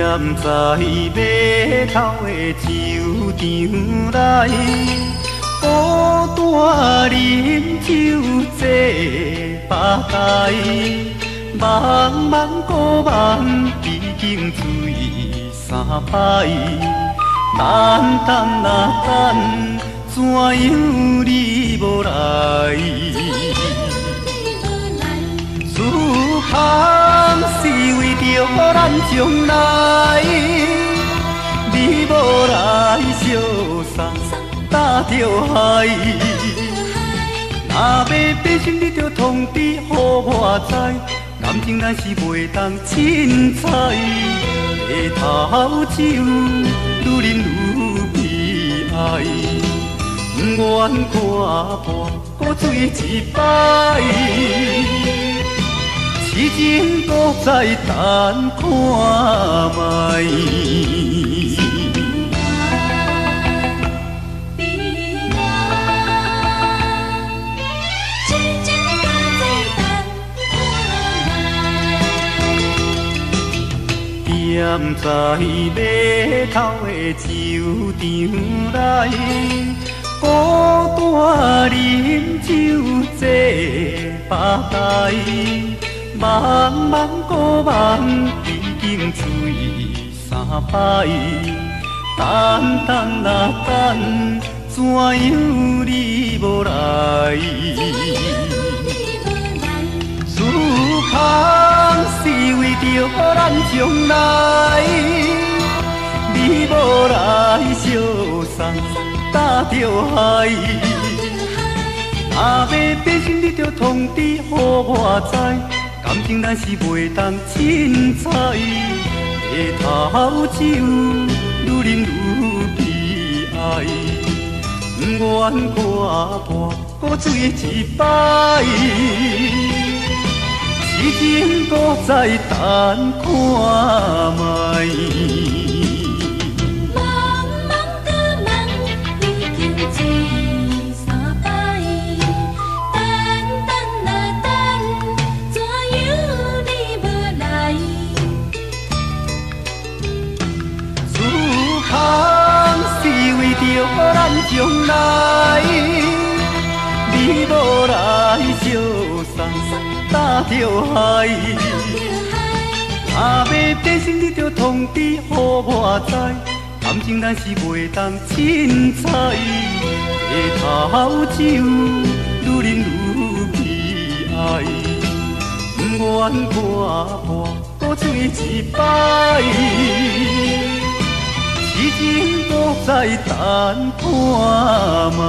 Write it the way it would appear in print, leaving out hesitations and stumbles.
在码头的酒场内，孤单饮酒坐吧台，茫茫古梦已经醉三摆，等等怎样你无来？思乡是为着咱将来，你无来相送搭着海。若要变心，你着通知予我知，感情咱是袂当凊彩。码头酒愈啉愈悲哀，不愿看破古水一摆。痴情搁再等看卖。踮在码头的酒场内，孤单饮酒坐吧台，茫茫古梦已经醉三摆，等怎样你无来？思乡是为着咱将来，你无来相送搭着海。若要变心，你着通知予我知，感情咱是袂当凊彩。码头酒愈啉愈悲哀，不愿看破古水一摆。痴情搁再等看卖。茫茫的梦已经醉三摆，等，怎样你无来？思乡是为着咱将来，你无来相送搭着海。若要变心，你着通知予我知，感情咱是袂当凊彩。码头酒愈啉愈悲哀，不愿看破古水一摆。痴情搁再等看卖。